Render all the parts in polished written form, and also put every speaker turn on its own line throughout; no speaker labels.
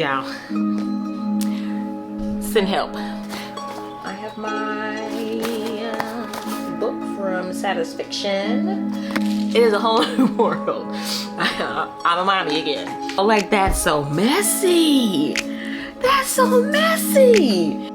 Y'all, send help. I have my book from Satisfaction. It is a whole new world. I'm a mommy again. Oh, like that's so messy. That's so messy.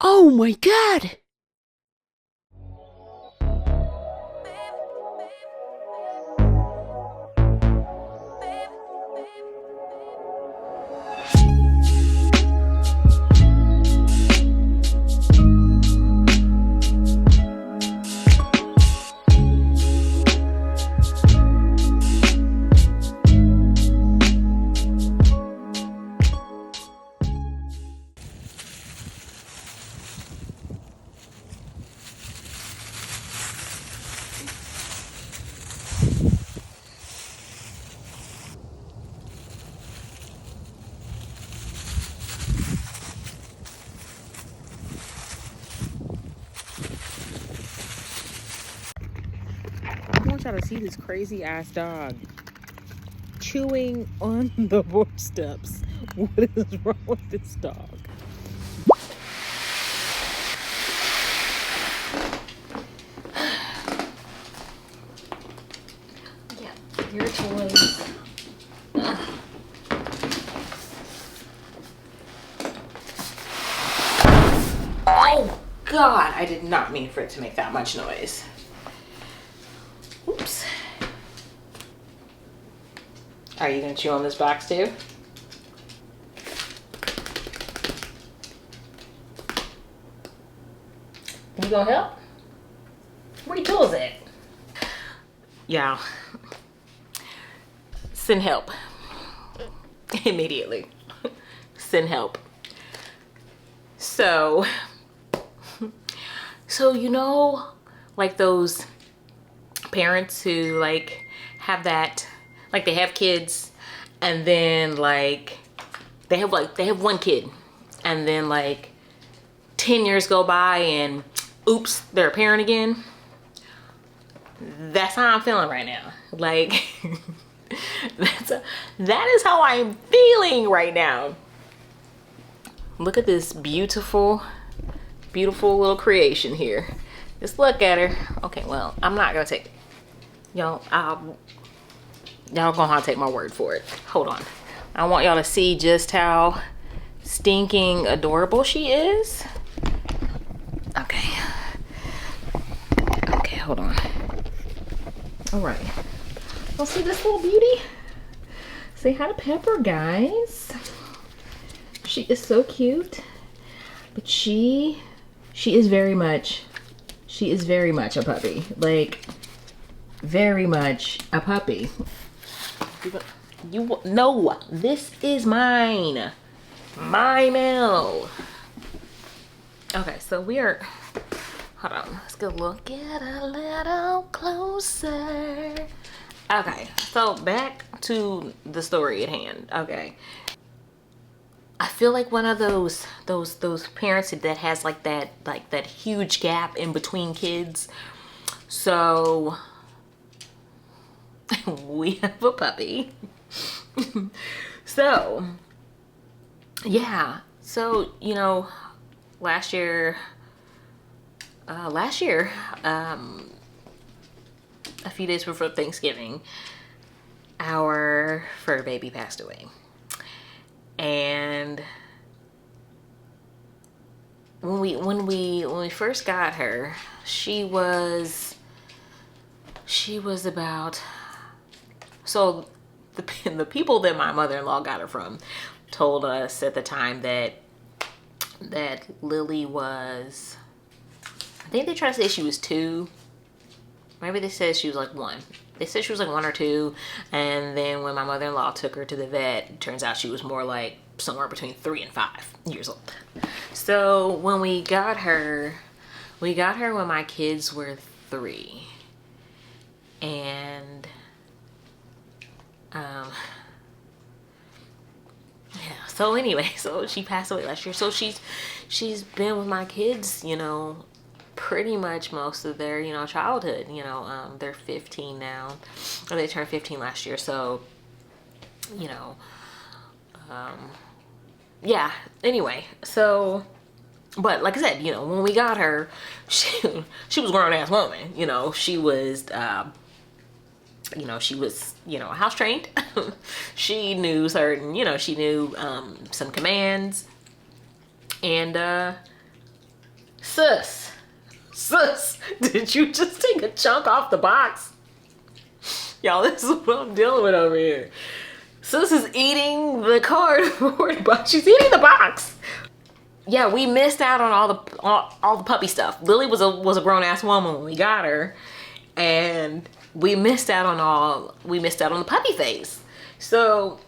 Oh my God. I want y'all to see this crazy ass dog chewing on the porch steps. What is wrong with this dog? Yeah, your toys. Oh God, I did not mean for it to make that much noise. Oops. Are you gonna chew on this box too? You gonna help? Where your tools at? Y'all, send help. Immediately. Send help. So you know, like those parents who like have that, like they have kids and then like they have one kid and then like 10 years go by and oops, they're a parent again. That's how I'm feeling right now. Like that is how I'm feeling right now. Look at this beautiful little creation here. Just look at her. Okay, well, I'm not gonna take it. Y'all, y'all gonna have to take my word for it. Hold on. I want y'all to see just how stinking adorable she is. Okay. Okay, hold on. All right. Well, see this little beauty? Say hi to Pepper, guys. She is so cute. But she is very much a puppy. Like, very much a puppy. You no, this is mine. My mail. Okay, so we are, hold on, let's go look at a little closer. Okay, so back to the story at hand. Okay. I feel like one of those parents that has like that huge gap in between kids. So we have a puppy. So yeah, so you know, last year, a few days before Thanksgiving, our fur baby passed away. And when we first got her, she was about, so the people that my mother-in-law got her from told us at the time that Lily was, I think they tried to say she was 2. Maybe they said she was like 1. They said she was like 1 or 2. And then when my mother-in-law took her to the vet, it turns out she was more like somewhere between 3 and 5 years old. So when we got her when my kids were 3. And yeah, so anyway, so she passed away last year. So she's been with my kids, you know, pretty much most of their, you know, childhood. You know, they're 15 now, or they turned 15 last year. So, you know, yeah. Anyway, so, but like I said, you know, when we got her, she was a grown ass woman. You know, she was, house trained. She knew certain, you know, she knew some commands. And sis, did you just take a chunk off the box? Y'all, this is what I'm dealing with over here. Sis is eating the cardboard box. She's eating the box. Yeah, we missed out on all the puppy stuff. Lily was a grown ass woman when we got her, and we missed out on the puppy phase. So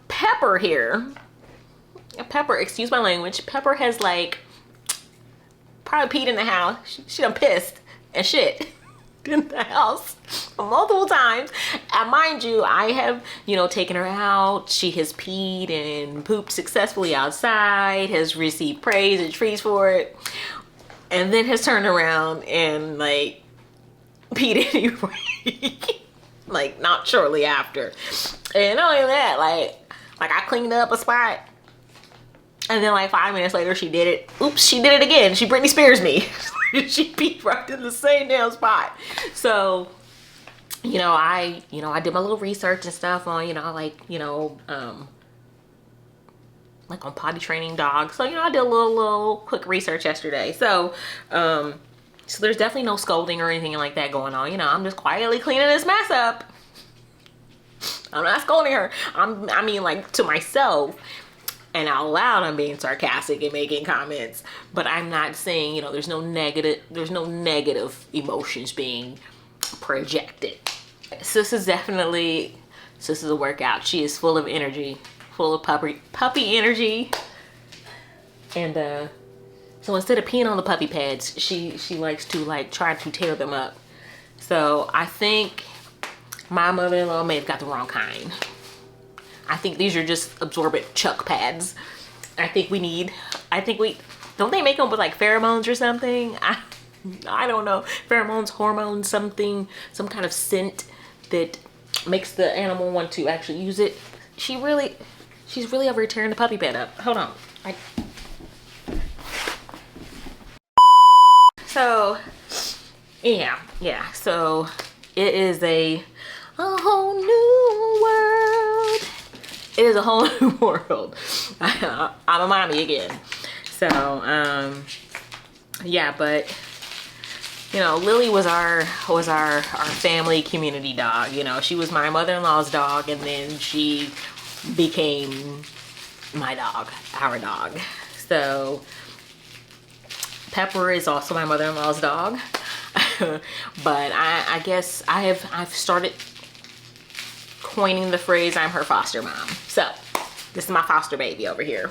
Pepper here, excuse my language, Pepper has like probably peed in the house. She done pissed and shit in the house multiple times. And mind you, I have, you know, taken her out. She has peed and pooped successfully outside, has received praise and treats for it, and then has turned around and like peed anyway. Like not shortly after. And not only that, like I cleaned up a spot, and then like 5 minutes later she did it. Oops, she did it again. She Britney Spears me. She peed right in the same damn spot. So, you know, I did my little research and stuff on, you know, like on potty training dogs. So, you know, I did a little quick research yesterday. So, so there's definitely no scolding or anything like that going on. You know, I'm just quietly cleaning this mess up. I'm not scolding her. I mean, like, to myself. And out loud, I'm being sarcastic and making comments, but I'm not saying, you know, there's no negative emotions being projected. Sis is a workout. She is full of energy, full of puppy energy. And so instead of peeing on the puppy pads, she likes to like try to tear them up. So I think my mother-in-law may have got the wrong kind. I think these are just absorbent chuck pads. Don't they make them with like pheromones or something? I don't know. Pheromones, hormones, something, some kind of scent that makes the animal want to actually use it. She's really over here tearing the puppy pad up. Hold on. So, yeah. So It is a whole new world. It is a whole new world. I'm a mommy again. So, yeah, but you know, Lily was our family community dog. You know, she was my mother-in-law's dog, and then she became my dog, our dog. So Pepper is also my mother-in-law's dog. But I guess I've started coining the phrase I'm her foster mom. So this is my foster baby over here.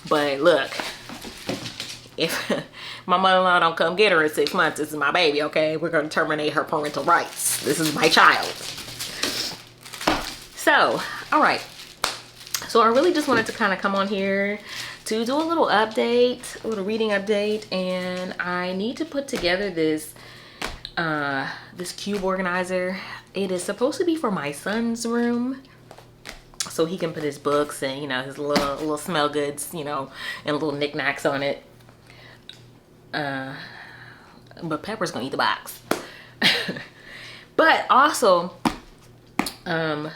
But look, if my mother-in-law don't come get her in 6 months, this is my baby, okay? We're gonna terminate her parental rights. This is my child. So, all right. So I really just wanted to kind of come on here to do a little update, a little reading update, and I need to put together this this cube organizer. It is supposed to be for my son's room, so he can put his books and, you know, his little smell goods, you know, and little knickknacks on it. But Pepper's gonna eat the box. But also, I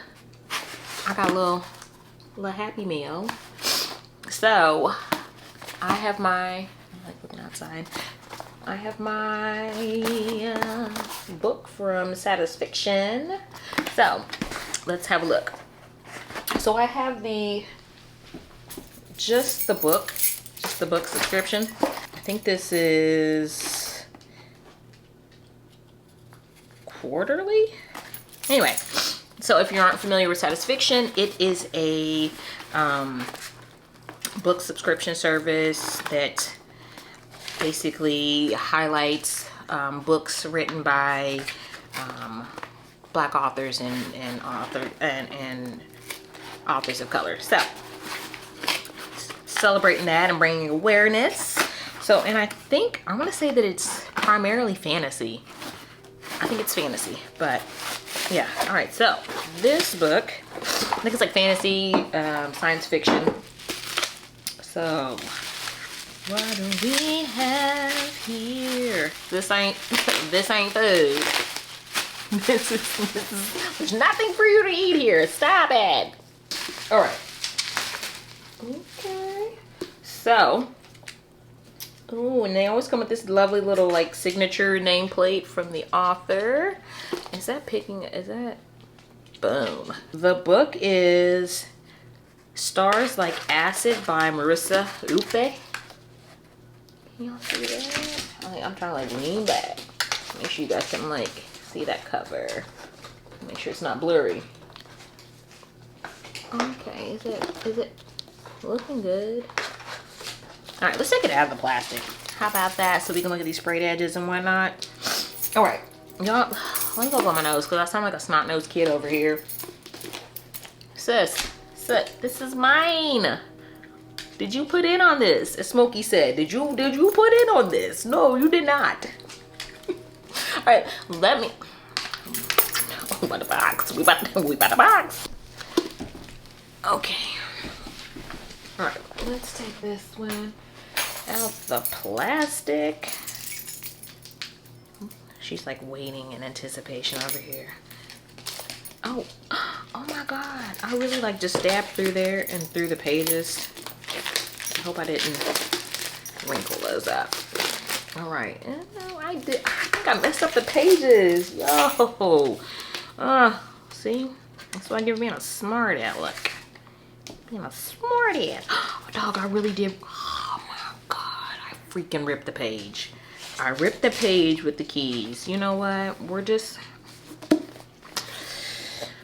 got a little Happy Meal. So I have my, I'm like looking outside. I have my book from Satisfaction. So let's have a look. So I have just the book subscription. I think this is quarterly. Anyway, so if you aren't familiar with Satisfaction, it is a book subscription service that basically highlights books written by Black authors and authors of color. So celebrating that and bringing awareness. So, and I want to say that it's primarily fantasy. I think it's fantasy, but yeah. All right, so this book, I think it's like fantasy, science fiction. So what do we have here? This ain't food. This is, there's nothing for you to eat here. Stop it. All right. Okay. So, oh, and they always come with this lovely little like signature nameplate from the author. Is that boom. The book is Stars Like Acid by Marissa Upe. Can y'all see that? I'm trying to like lean back. Make sure you guys can like see that cover. Make sure it's not blurry. Okay, is it looking good? All right, let's take it out of the plastic. How about that? So we can look at these sprayed edges and whatnot. All right, y'all, let me go blow my nose because I sound like a snot-nosed kid over here. Sis, this is mine. Did you put in on this? As Smokey said, did you put in on this? No, you did not. All right, let me. We about to box. We about to box. Okay. All right, let's take this one out the plastic. She's like waiting in anticipation over here. Oh my God. I really like just stabbed through there and through the pages. I hope I didn't wrinkle those up. All right. No, I did. I think I messed up the pages. Yo. See? That's why I give being a smart aleck. Being a smart aleck. Oh, dog, I really did. Oh my God. I freaking ripped the page. I ripped the page with the keys. You know what? We're just...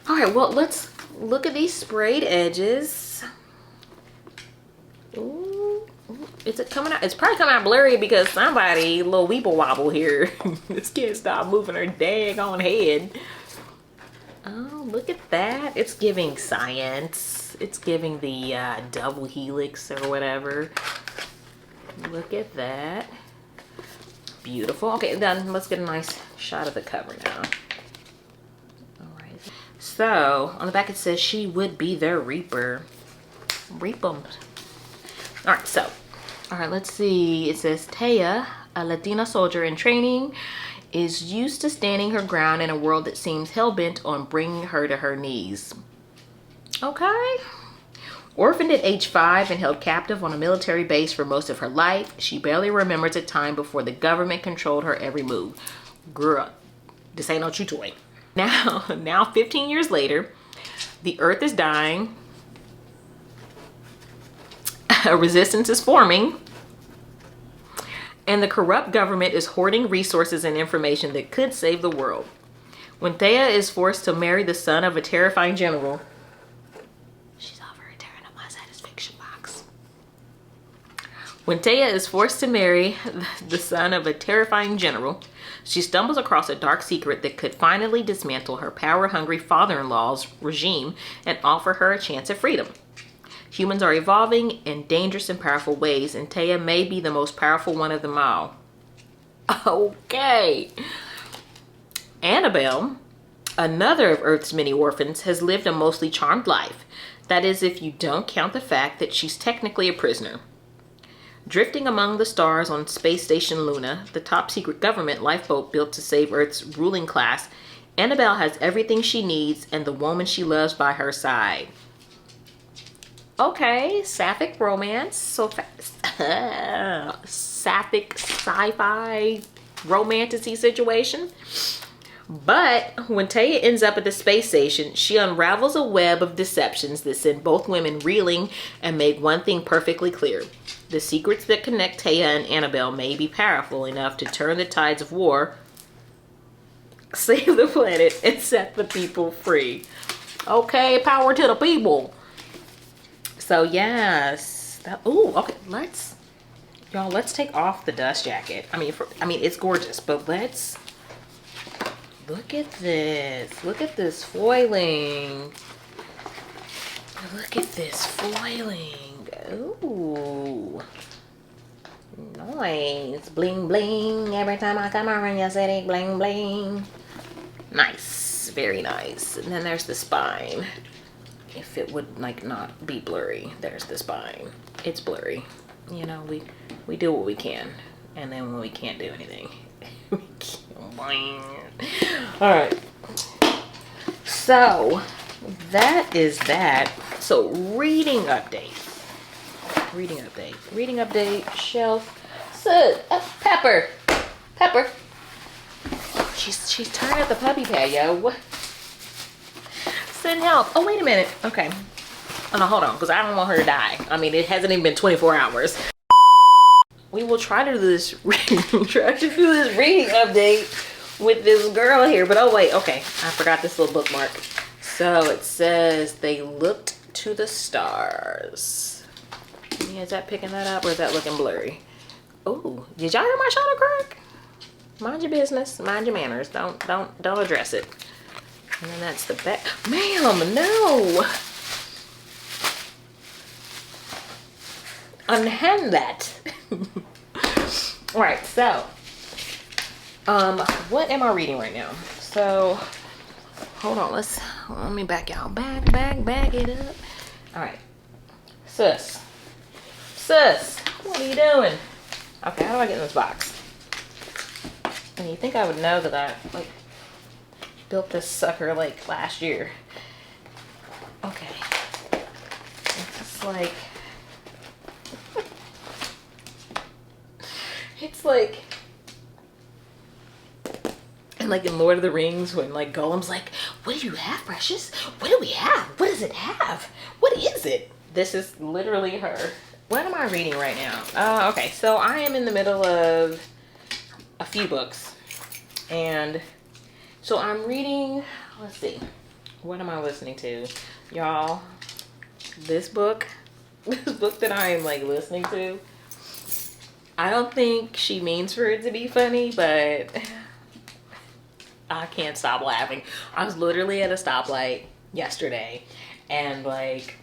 All right, well, let's look at these sprayed edges. Ooh, is it coming out? It's probably coming out blurry because somebody, a little weeble wobble here. This kid stopped moving her daggone head. Oh, look at that. It's giving science. It's giving the double helix or whatever. Look at that. Beautiful. Okay, then let's get a nice shot of the cover now. So, on the back it says she would be their reaper. Reap 'em. Alright, so. Alright, let's see. It says Taya, a Latina soldier in training, is used to standing her ground in a world that seems hell-bent on bringing her to her knees. Okay. Orphaned at age 5 and held captive on a military base for most of her life, she barely remembers a time before the government controlled her every move. Girl, this ain't no true toy. Now 15 years later, the earth is dying, a resistance is forming, and the corrupt government is hoarding resources and information that could save the world. When Thea is forced to marry the son of a terrifying general, she's over here tearing up my satisfaction box. When Thea is forced to marry the son of a terrifying general, she stumbles across a dark secret that could finally dismantle her power-hungry father-in-law's regime and offer her a chance at freedom. Humans are evolving in dangerous and powerful ways, and Thea may be the most powerful one of them all. Okay. Annabelle, another of Earth's many orphans, has lived a mostly charmed life. That is, if you don't count the fact that she's technically a prisoner. Drifting among the stars on Space Station Luna, the top-secret government lifeboat built to save Earth's ruling class, Annabelle has everything she needs and the woman she loves by her side. Okay, sapphic romance, sapphic sci-fi romantic-y situation. But when Thea ends up at the space station, she unravels a web of deceptions that send both women reeling and make one thing perfectly clear. The secrets that connect Thea and Annabelle may be powerful enough to turn the tides of war, save the planet, and set the people free. Okay, power to the people. So yes, okay. Let's take off the dust jacket. I mean, it's gorgeous, but let's look at this. Look at this foiling. Look at this foiling. Ooh, nice, bling bling. Every time I come around your city, bling bling. Nice, very nice. And then there's the spine. If it would like not be blurry, there's the spine. It's blurry. You know, we do what we can, and then when we can't do anything, we can't. All right. So that is that. So reading update. Shelf. So Pepper. She's turning at the puppy patio. Send help. Oh, wait a minute. Okay. Oh, no, hold on, because I don't want her to die. I mean, it hasn't even been 24 hours. We will try to do this reading update with this girl here. But oh, wait. Okay. I forgot this little bookmark. So it says they looked to the stars. Yeah, is that picking that up or is that looking blurry? Oh, did y'all hear my shoulder crack? Mind your business. Mind your manners. Don't address it. And then that's the back. Ma'am, no. Unhand that. All right, so what am I reading right now? So hold on, let me back y'all. Back it up. All right. Sis, what are you doing? Okay, how do I get in this box? And you think I would know that I like built this sucker like last year. Okay. It's like it's like and like in Lord of the Rings when like Gollum's like, what do you have, precious? What do we have? What does it have? What is it? This is literally her. What am I reading right now? Okay, so I am in the middle of a few books. And so I'm reading, let's see, what am I listening to? Y'all, this book that I am like listening to, I don't think she means for it to be funny, but I can't stop laughing. I was literally at a stoplight yesterday and like,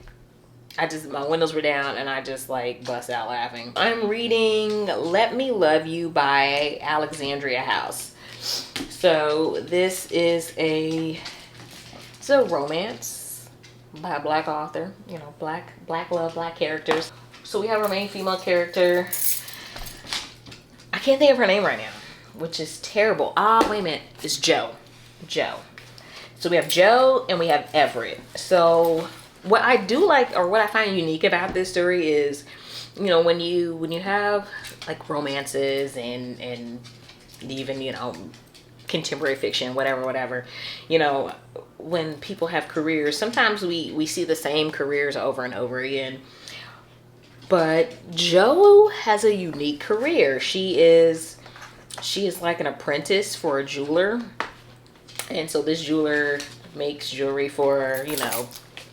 my windows were down and I just like bust out laughing. I'm reading Let Me Love You by Alexandria House. So this is a romance by a black author, you know, black love, black characters. So we have our main female character. I can't think of her name right now. which is terrible. Wait a minute. It's Joe. Joe. So we have Joe and we have Everett. So what I do like, or what I find unique about this story is, you know, when you have like romances and even, you know, contemporary fiction, whatever, you know, when people have careers, sometimes we see the same careers over and over again. But Joe has a unique career. She is like an apprentice for a jeweler. And so this jeweler makes jewelry for, you know,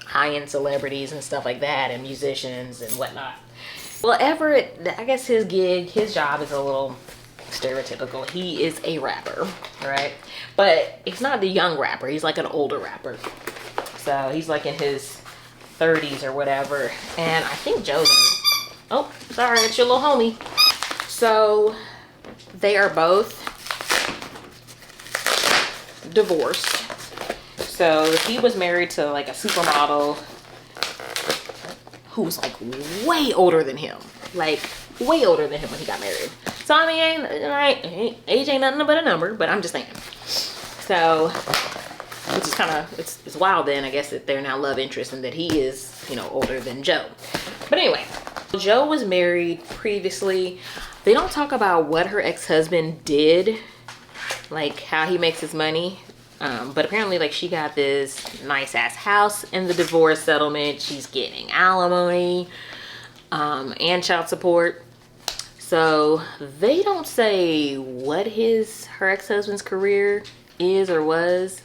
high-end celebrities and stuff like that, and musicians and whatnot. Well, Everett, I guess his job is a little stereotypical. He is a rapper, right? But he's not the young rapper. He's like an older rapper. So he's like in his 30s or whatever. And I think Joe's in, oh, sorry, it's your little homie. So they are both divorced. So he was married to like a supermodel who was like way older than him. Like way older than him when he got married. So I mean, age ain't nothing but a number, but I'm just saying. So, which is kind of, it's wild then, I guess, that they're now love interests and that he is, you know, older than Joe. But anyway, Joe was married previously. They don't talk about what her ex-husband did, like how he makes his money. But apparently, like, she got this nice ass house in the divorce settlement. She's getting alimony, and child support. So they don't say what her ex-husband's career is or was,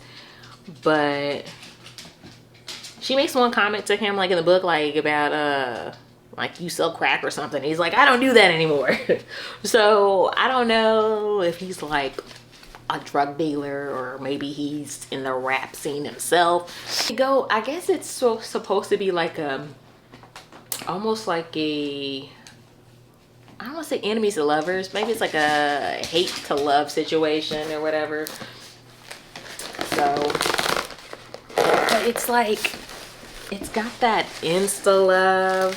but she makes one comment to him, like in the book, like about like, you sell crack or something. He's like, I don't do that anymore. So I don't know if he's like a drug dealer or maybe he's in the rap scene himself. I guess it's supposed to be like almost like a, I don't want to say enemies to lovers. Maybe it's like a hate to love situation or whatever. So, but it's like, it's got that insta love.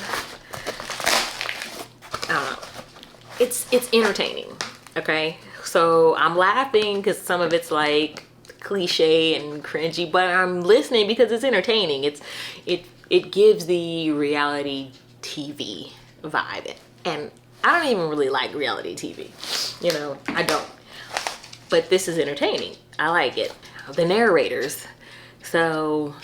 I don't know. It's entertaining. Okay. So I'm laughing because some of it's like cliche and cringy, but I'm listening because it's entertaining. It gives the reality TV vibe, and I don't even really like reality TV. You know, I don't. But this is entertaining. I like it. The narrators. So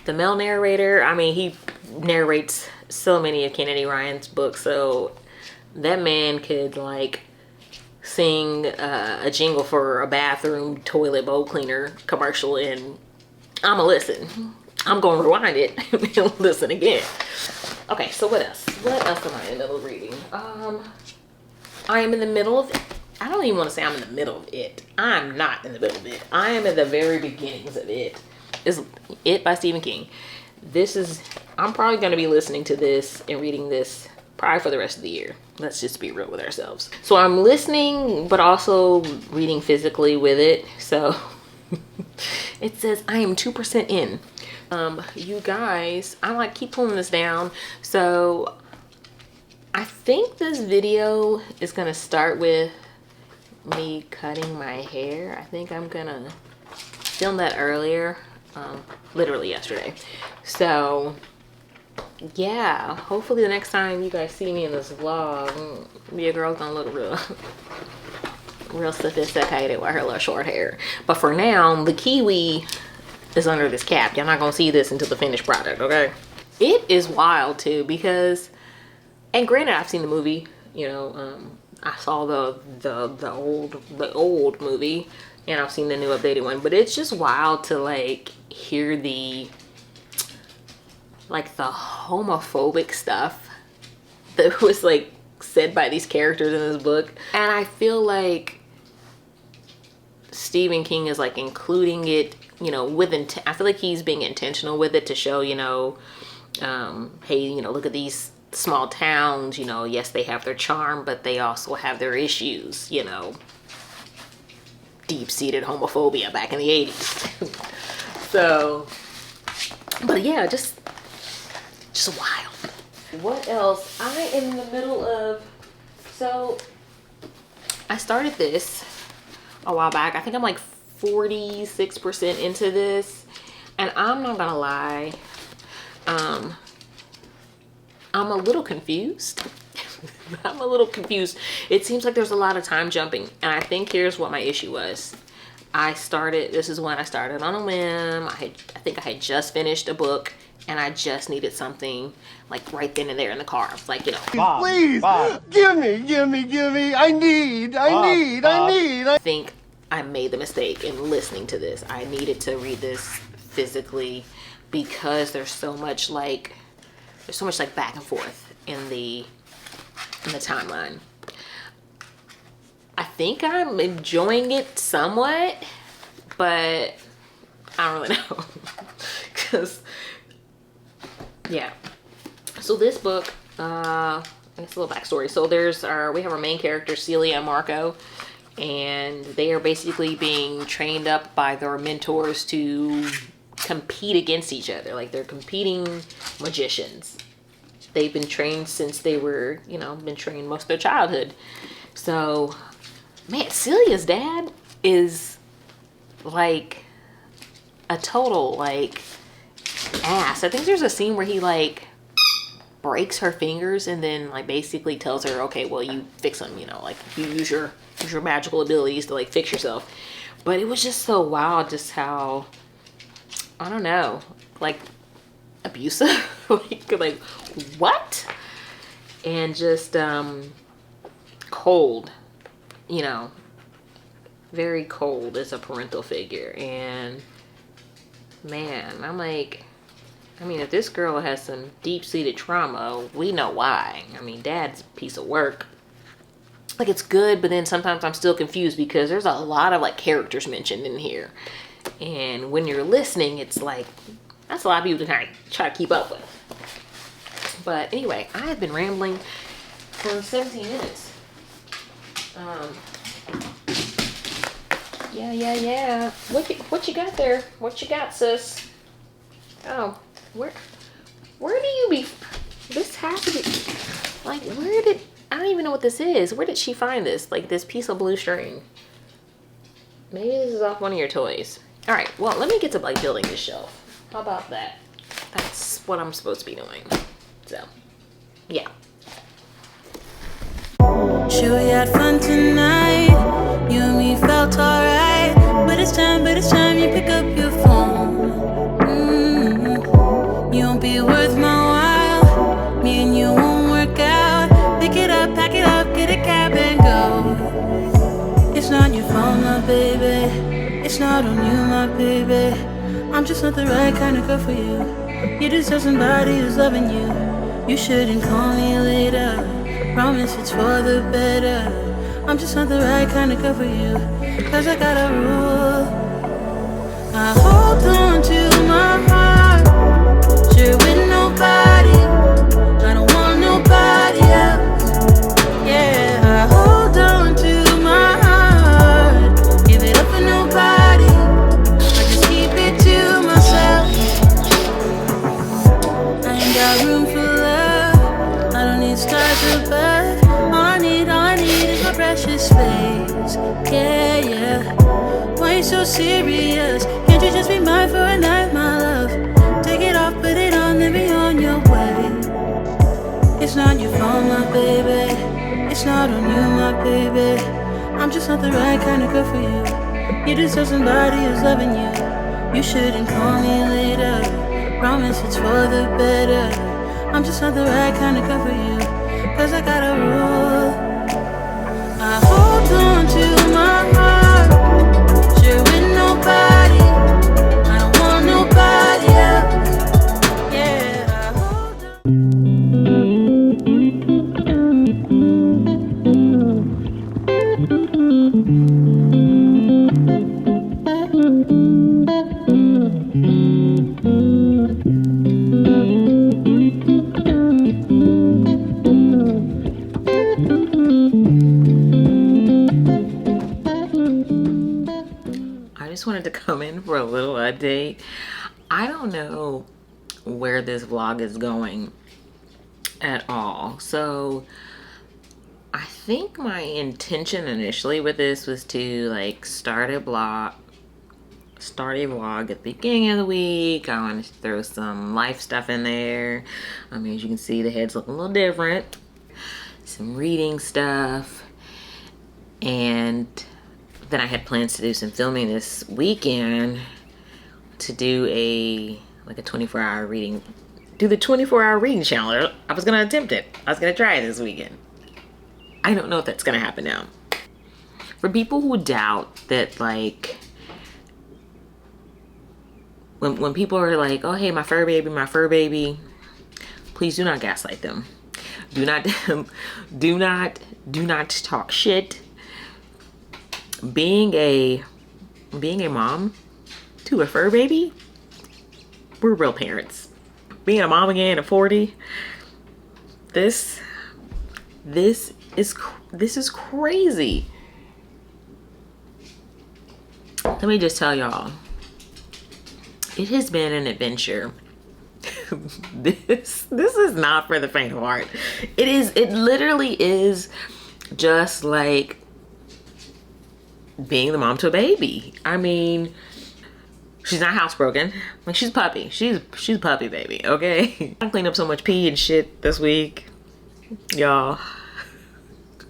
the male narrator, I mean, he narrates so many of Kennedy Ryan's books. So that man could like sing a jingle for a bathroom toilet bowl cleaner commercial, and I'ma listen. I'm gonna rewind it and listen again. Okay, so what else? What else am I in the middle of reading? I am in the middle of, I don't even want to say I'm in the middle of it. I'm not in the middle of it. I am at the very beginnings of it. It's It by Stephen King. I'm probably going to be listening to this and reading this probably for the rest of the year. Let's just be real with ourselves. So I'm listening, but also reading physically with it. So it says I am 2% in. You guys, I like keep pulling this down. So I think this video is gonna start with me cutting my hair. I think I'm gonna film that earlier, literally yesterday. So yeah, hopefully the next time you guys see me in this vlog, your girl's gonna look real sophisticated with her little short hair. But for now, the kiwi is under this cap. Y'all not gonna see this until the finished product, okay? It is wild too, because, and granted, I've seen the movie, you know, I saw the old movie, and I've seen the new updated one, but it's just wild to like hear the homophobic stuff that was like said by these characters in this book. And I feel like Stephen King is like including it, you know, with I feel like he's being intentional with it to show, you know, hey, you know, look at these small towns, you know, yes, they have their charm, but they also have their issues, you know, deep-seated homophobia back in the 80s. So, but yeah, just wild. What else? I am in the middle of, so I started this a while back. I think I'm like 46% into this, and I'm not gonna lie, I'm a little confused. I'm a little confused. It seems like there's a lot of time jumping, and I think here's what my issue was. This is when I started on a whim. I think I had just finished a book, and I just needed something like right then and there in the car. Like, you know,
Bob, please, Bob. Give me. I need. I
think I made the mistake in listening to this. I needed to read this physically because there's so much like back and forth in the timeline. I think I'm enjoying it somewhat, but I don't really know. Cause yeah. So this book, I guess a little backstory. So we have our main character, Celia and Marco, and they are basically being trained up by their mentors to compete against each other. Like, they're competing magicians. They've been trained since they were, been trained most of their childhood. So, man, Celia's dad is like a total like ass. I think there's a scene where he like breaks her fingers and then like basically tells her, okay, well, you fix them, like you use your magical abilities to like fix yourself. But it was just so wild just how, I don't know, like abusive. like what? And just cold, very cold as a parental figure. And man, I'm like, if this girl has some deep-seated trauma, we know why. Dad's a piece of work. Like, it's good, but then sometimes I'm still confused because there's a lot of like characters mentioned in here. And when you're listening, it's like, that's a lot of people to kind of try to keep up with. But anyway, I have been rambling for 17 minutes. Yeah. What you got there? What you got, sis? Oh, where do you be? This has to be, like, I don't even know what this is. Where did she find this? Like, this piece of blue string. Maybe this is off one of your toys. All right, well, let me get to like building this shelf. How about that? That's what I'm supposed to be doing. So, yeah.
Sure, we had fun tonight. You and me felt alright. But it's time you pick up your phone. You won't be worth my while. Me and you won't work out. Pick it up, pack it up, get a cab and go. It's not your fault, my baby. It's not on you, my baby. I'm just not the right kind of girl for you. You deserve somebody who's loving you. You shouldn't call me later. Promise it's for the better. I'm just not the right kind of girl for you. Cause I got a rule. I hold on to my heart. Share with nobody. I don't want nobody else. Yeah, I hold on to my heart. Give it up for nobody. I just keep it to myself. I ain't got room for love. I don't need stars above. All I need is my precious space. Yeah. Why you so serious? Can't you just be mine for a night, my love? Take it off, put it on, then be on your way. It's not your fault, my baby. It's not on you, my baby. I'm just not the right kind of girl for you. You deserve somebody who's loving you. You shouldn't call me later. Promise it's for the better. I'm just not the right kind of girl for you. Cause I got a rule. I hold on to my heart. Share with nobody. I don't want nobody else. Yeah, I hold
I just wanted to come in for a little update. I don't know where this vlog is going at all. So I think my intention initially with this was to like start a vlog at the beginning of the week. I want to throw some life stuff in there. I mean, as you can see, the heads look a little different. Some reading stuff. And then I had plans to do some filming this weekend to do a 24-hour reading. Do the 24-hour reading challenge. I was gonna attempt it. I was gonna try it this weekend. I don't know if that's gonna happen now. For people who doubt that, like, when people are like, oh, hey, my fur baby, please do not gaslight them. Do not, do not talk shit. Being a mom to a fur baby, we're real parents. Being a mom again at 40, this is crazy. Let me just tell y'all, it has been an adventure. This is not for the faint of heart. It literally is just like being the mom to a baby. I mean, she's not housebroken. Like, she's a puppy. She's a puppy baby, okay? I cleaned up so much pee and shit this week. Y'all.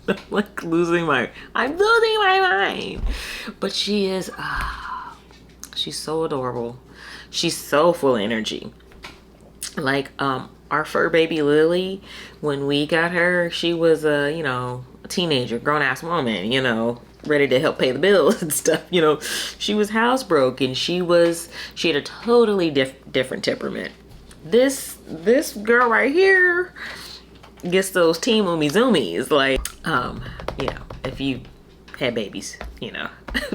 I'm like losing my mind. But she is, she's so adorable. She's so full of energy. Like, our fur baby Lily, when we got her, she was a, you know, a teenager, grown-ass woman, you know, ready to help pay the bills and stuff, you know. She was housebroken. She had a totally different temperament. This girl right here gets those teen zoomies. Like, you know, if you had babies, you know,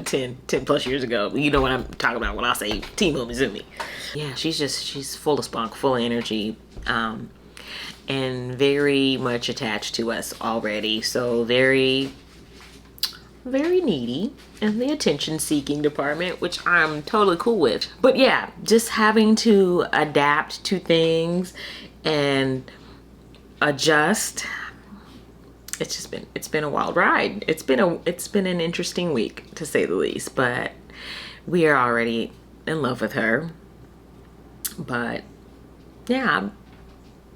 10 plus years ago, you know what I'm talking about when I say teen zoomie. Yeah, she's full of spunk, full of energy, and very much attached to us already. So very needy in the attention seeking department, which I'm totally cool with. But yeah, just having to adapt to things and adjust. It's been a wild ride. It's been an interesting week, to say the least, but we are already in love with her. But yeah,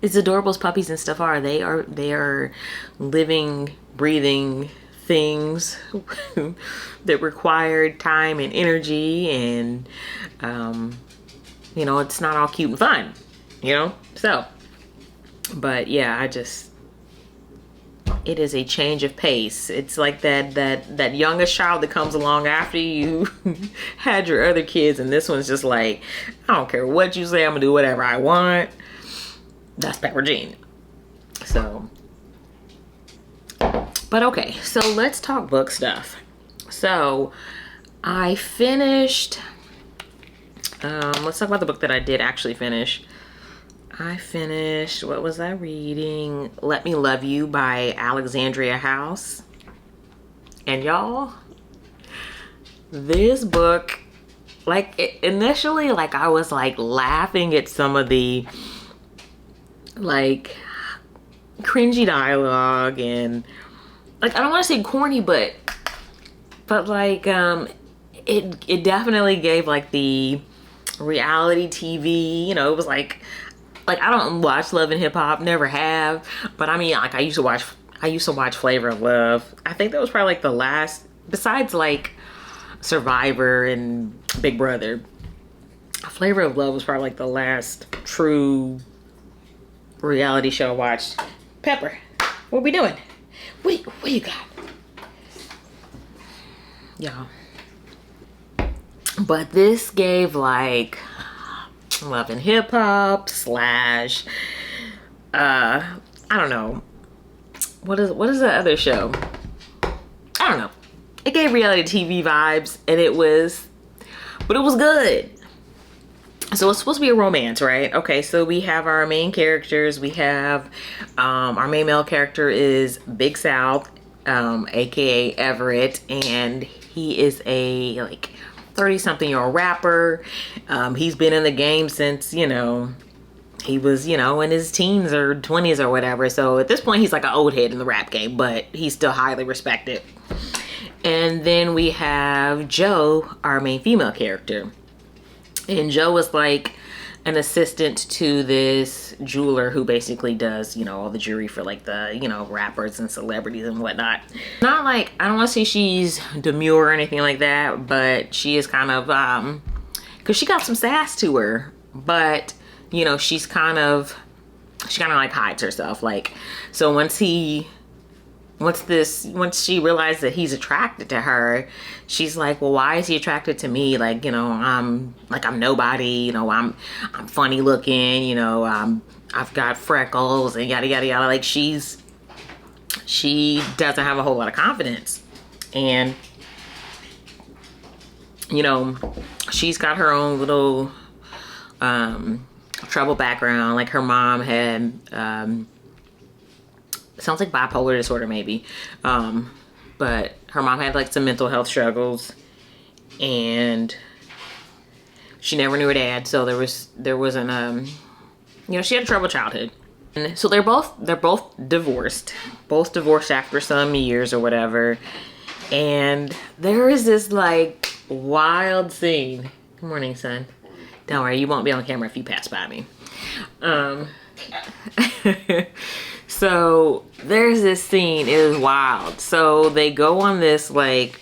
as adorable as puppies and stuff are, they are living, breathing things that required time and energy, and you know, it's not all cute and fun, you know. So, but yeah, it is a change of pace. It's like that youngest child that comes along after you had your other kids, and this one's just like, I don't care what you say, I'm gonna do whatever I want. That's Pepper Jean. So, but okay, so let's talk book stuff. So I finished, let's talk about the book that I did actually finish. I finished, what was I reading? Let Me Love You by Alexandria House. And y'all, this book, like, initially, like, I was like laughing at some of the like cringy dialogue, and like, I don't want to say corny, but like, it definitely gave like the reality TV, you know. It was like I don't watch Love and Hip Hop, never have, but I mean, like, I used to watch Flavor of Love. I think that was probably like the last, besides like Survivor and Big Brother, Flavor of Love was probably like the last true reality show I watched. Pepper, what we doing? What you got? Y'all. But this gave like Love and Hip Hop slash I don't know, what is the other show? I don't know. It gave reality TV vibes, and it was good. So it's supposed to be a romance, right? Okay, so we have our main characters. We have our main male character is Big South, aka Everett, and he is a like 30-something-year-old rapper. He's been in the game since, you know, he was, you know, in his teens or 20s or whatever. So at this point, he's like an old head in the rap game, but he's still highly respected. And then we have Joe, our main female character. And Joe was like an assistant to this jeweler who basically does, you know, all the jewelry for like the, you know, rappers and celebrities and whatnot. Not like, I don't want to say she's demure or anything like that, but she is kind of, because she got some sass to her, but, you know, she kind of like hides herself. Like, so once she realized that he's attracted to her, she's like, well, why is he attracted to me? Like, you know, I'm nobody, you know, I'm funny looking, you know, I've got freckles and yada, yada, yada. Like she doesn't have a whole lot of confidence. And, you know, she's got her own little, trouble background. Like her mom had, sounds like bipolar disorder maybe, but her mom had like some mental health struggles, and she never knew her dad, so there wasn't you know, she had a troubled childhood. And so they're both divorced after some years or whatever. And there is this like wild scene. Good morning, son. Don't worry, you won't be on camera if you pass by me. So there's this scene, it is wild. So they go on this like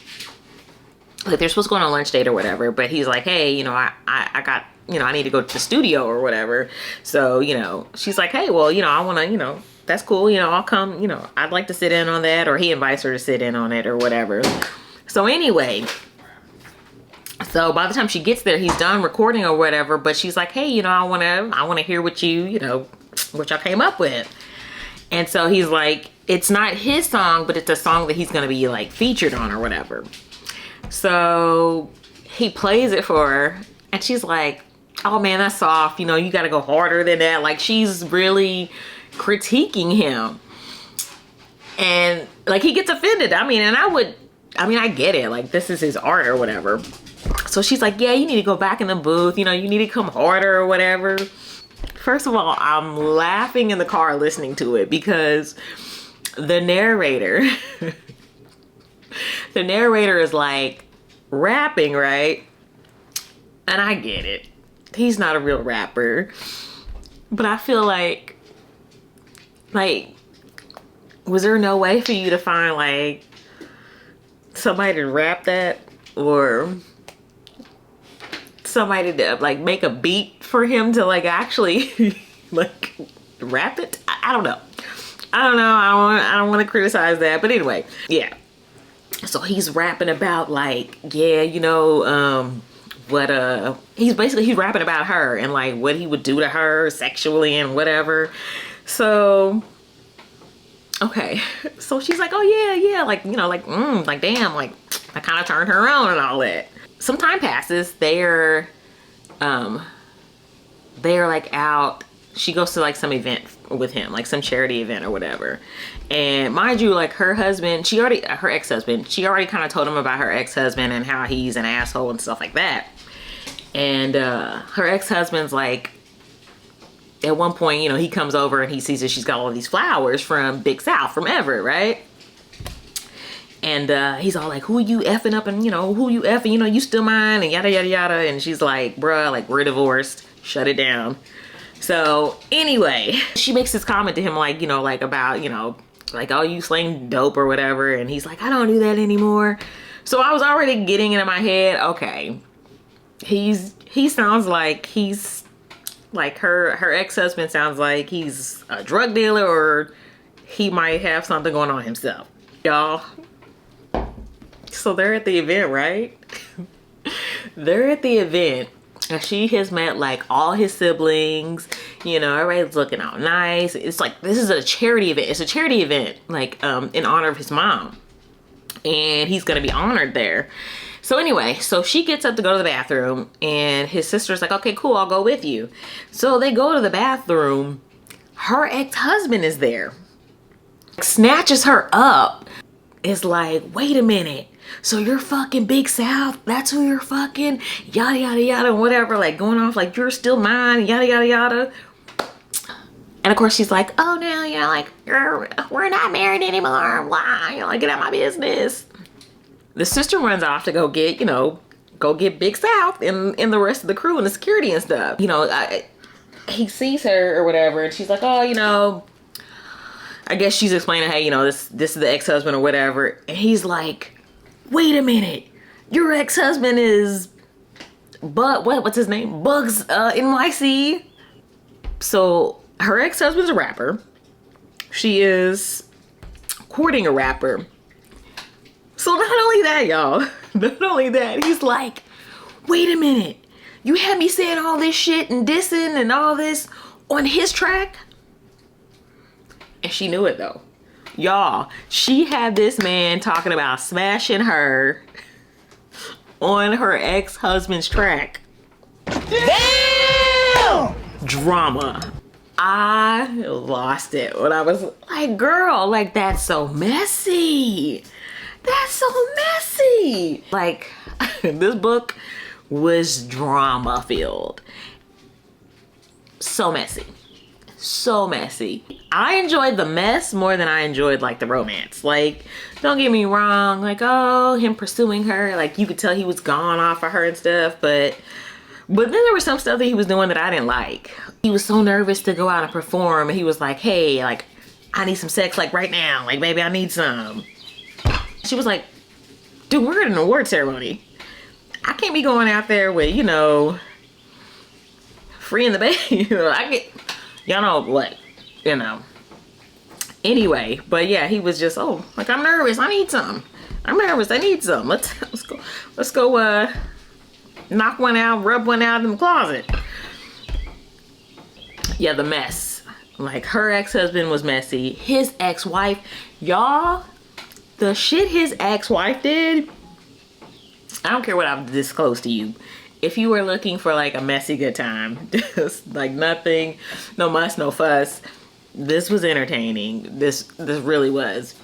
they're supposed to go on a lunch date or whatever, but he's like, hey, you know, I got, you know, I need to go to the studio or whatever. So, you know, she's like, hey, well, you know, I want to, you know, that's cool, you know, I'll come, you know, I'd like to sit in on that, or he invites her to sit in on it or whatever. So anyway, so by the time she gets there, he's done recording or whatever, but she's like, hey, you know, I want to hear what you know, what y'all came up with. And so he's like, it's not his song, but it's a song that he's going to be like featured on or whatever. So he plays it for her and she's like, oh man, that's soft. You know, you got to go harder than that. Like she's really critiquing him. And like he gets offended. I mean, I get it. Like this is his art or whatever. So she's like, yeah, you need to go back in the booth. You know, you need to come harder or whatever. First of all, I'm laughing in the car listening to it because the narrator is like rapping, right? And I get it. He's not a real rapper. But I feel like, was there no way for you to find like somebody to rap that, or somebody to like make a beat for him to like actually like rap it? I don't know. I don't want to criticize that, but anyway, yeah. So he's rapping about like, yeah, you know, he's rapping about her and like what he would do to her sexually and whatever. So okay, so she's like, oh yeah, like, you know, like like damn, like I kind of turned her on and all that. Some time passes. They're like out. She goes to like some event with him, like some charity event or whatever. And mind you, like her ex-husband, she already kind of told him about her ex-husband and how he's an asshole and stuff like that. And her ex-husband's like, at one point, you know, he comes over and he sees that she's got all these flowers from Big South, from Everett, right? And he's all like, who you effing up, and you know, who you effing, you know, you still mine, and yada, yada, yada. And she's like, bruh, like we're divorced, shut it down. So anyway, she makes this comment to him like, you know, like about, you know, like, oh, you slang dope or whatever. And he's like, I don't do that anymore. So I was already getting it in my head, okay, he sounds like he's like her ex-husband sounds like he's a drug dealer, or he might have something going on himself, y'all. So they're at the event, right? They're at the event and she has met like all his siblings, you know, everybody's looking all nice. It's like, this is a charity event. It's a charity event, like in honor of his mom, and he's gonna be honored there. So anyway, so she gets up to go to the bathroom and his sister's like, okay, cool, I'll go with you. So they go to the bathroom. Her ex-husband is there, snatches her up. It's like, wait a minute, so you're fucking Big South? That's who you're fucking? Yada, yada, yada, whatever. Like going off like, you're still mine, yada, yada, yada. And of course she's like, oh no, you know, like we're not married anymore. Why? You know, like, get out of my business. The sister runs off to go get, you know, go get Big South and the rest of the crew and the security and stuff. You know, he sees her or whatever, and she's like, oh, you know, I guess she's explaining, hey, you know, this is the ex-husband or whatever. And he's like, wait a minute, your ex-husband is what's his name? Bugs NYC. So her ex-husband's a rapper. She is courting a rapper. So not only that, y'all, not only that, he's like, wait a minute, you had me saying all this shit and dissing and all this on his track? And she knew it though. Y'all, she had this man talking about smashing her on her ex-husband's track.
Damn!
Drama. I lost it when I was like, girl, like, that's so messy. That's so messy. Like, this book was drama filled. So messy. So messy. I enjoyed the mess more than I enjoyed like the romance. Like, don't get me wrong, like, oh, him pursuing her, like, you could tell he was gone off of her and stuff, but then there was some stuff that he was doing that I didn't like. He was so nervous to go out and perform, and he was like, hey, like, I need some sex, like, right now. Like, baby, I need some. She was like, dude, we're at an award ceremony. I can't be going out there with, you know, free in the bay. You know, y'all know what, you know. Anyway, but yeah, he was just, oh, like, I'm nervous. I need some. I'm nervous. I need some. Let's go knock one out, rub one out in the closet. Yeah, the mess. Like, her ex-husband was messy. His ex-wife, y'all, the shit his ex-wife did, I don't care what I've disclosed to you. If you were looking for like a messy good time, just like nothing, no muss, no fuss, this was entertaining. This really was.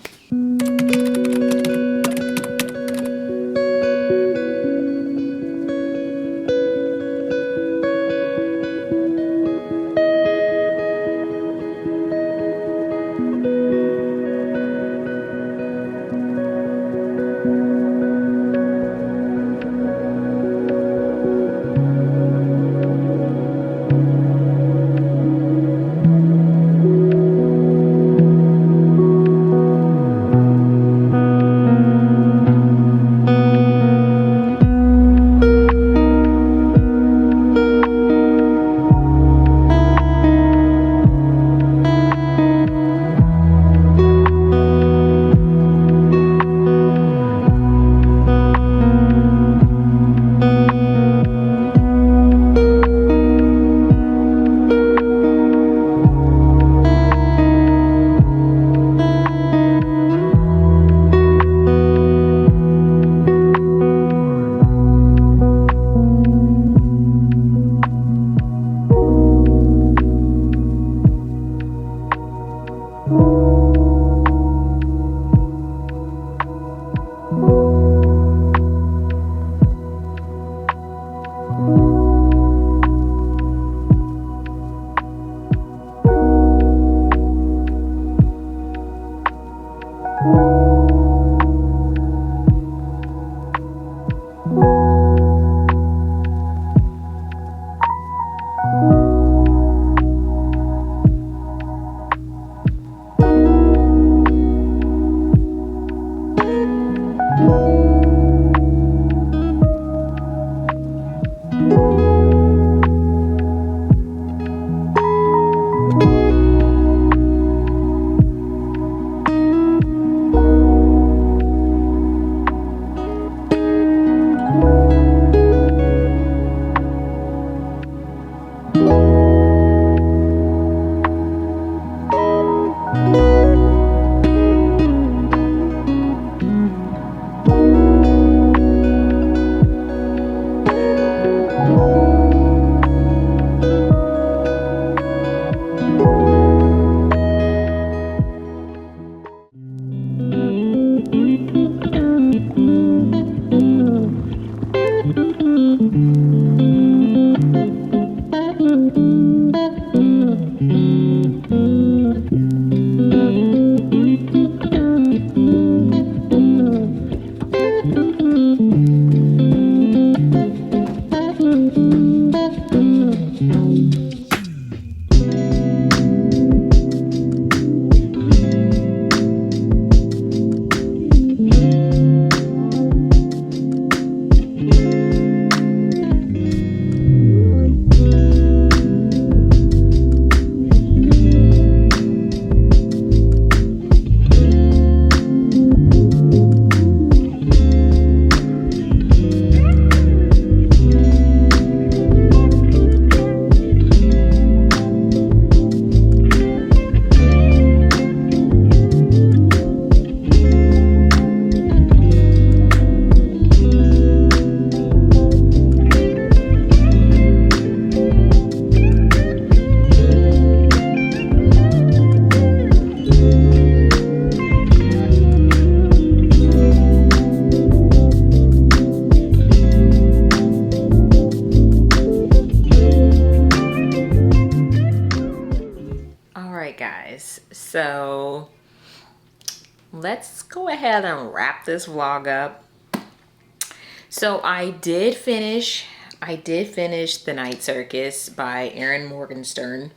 So let's go ahead and wrap this vlog up. So I did finish The Night Circus by Erin Morgenstern,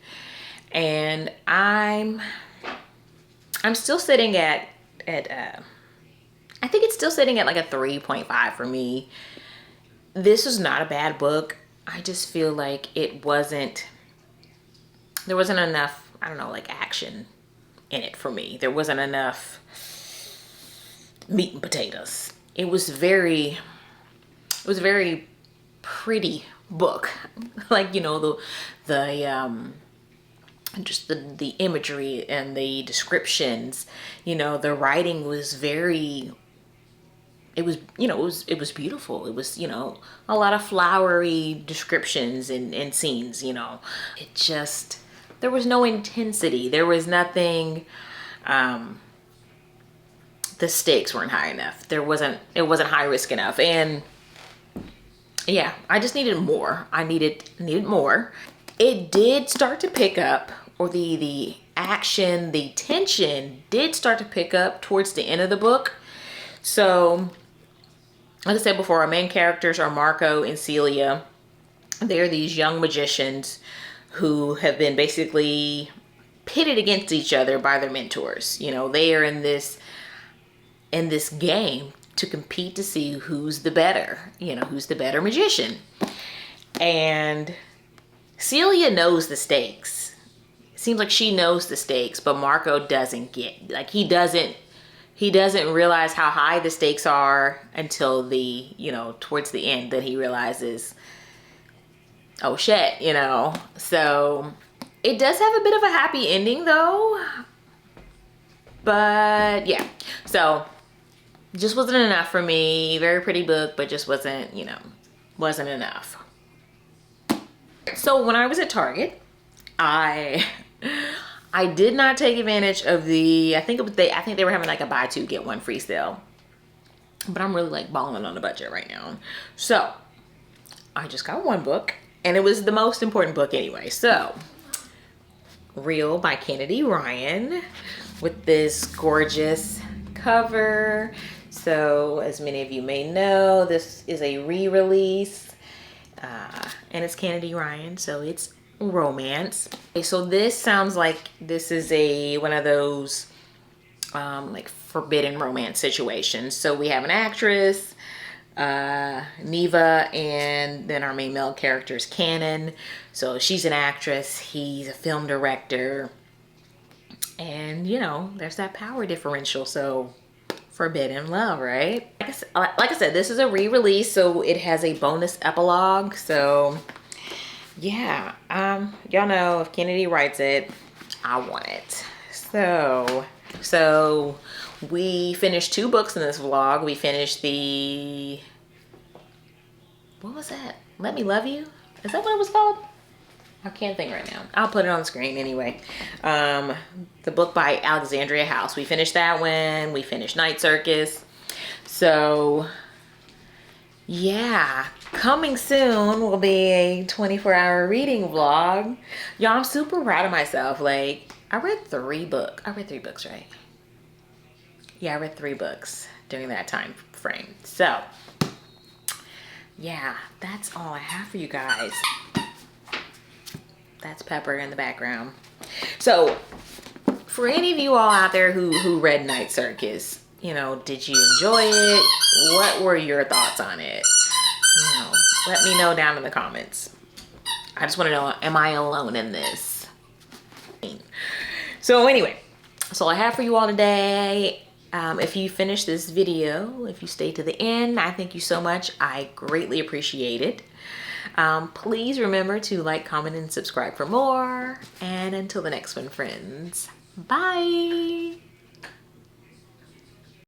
and I'm still sitting at I think it's still sitting at like a 3.5 for me. This was not a bad book. I just feel like there wasn't enough, I don't know, like action in it for me. There wasn't enough meat and potatoes. It was a very pretty book. Like, you know, just the imagery and the descriptions, you know, the writing was very, it was beautiful. It was, you know, a lot of flowery descriptions and scenes, you know. It just, there was no intensity. There was nothing, the stakes weren't high enough. It wasn't high risk enough. And yeah, I just needed more. I needed more. It did start to pick up, or the action, the tension did start to pick up towards the end of the book. So, like I said before, our main characters are Marco and Celia. They're these young magicians who have been basically pitted against each other by their mentors. You know, they are in this game to compete to see who's the better, you know, who's the better magician. And Celia knows the stakes. It seems like she knows the stakes, but Marco doesn't get, like, he doesn't realize how high the stakes are until towards the end, that he realizes, oh shit, you know. So it does have a bit of a happy ending though. But yeah, so just wasn't enough for me. Very pretty book, but just wasn't enough. So when I was at Target, I did not take advantage of I think they were having like a buy two get one free sale. But I'm really like balling on a budget right now. So I just got one book, and it was the most important book anyway. So Real by Kennedy Ryan, with this gorgeous cover. So as many of you may know, this is a re-release, and it's Kennedy Ryan, so it's romance. Okay, so this sounds like this is one of those like forbidden romance situations. So we have an actress, Neva, and then our main male character is Cannon. So she's an actress, he's a film director, and you know, there's that power differential. So forbidden love, right? Like I said, this is a re-release, so it has a bonus epilogue. So yeah, y'all know if Kennedy writes it, I want it. So we finished 2 books in this vlog. We finished what was that? Let Me Love You? Is that what it was called? I can't think right now. I'll put it on the screen anyway. The book by Alexandria House. We finished that one. We finished Night Circus. So yeah, coming soon will be a 24-hour reading vlog. Y'all, I'm super proud of myself. Like, I read 3 books. I read 3 books, right? Yeah, I read 3 books during that time frame. So yeah, that's all I have for you guys. That's Pepper in the background. So for any of you all out there who read Night Circus, you know, did you enjoy it? What were your thoughts on it? You know, let me know down in the comments. I just want to know, am I alone in this? So anyway, that's all I have for you all today. If you finish this video, if you stay to the end, I thank you so much. I greatly appreciate it. Please remember to like, comment, and subscribe for more. And until the next one, friends, bye.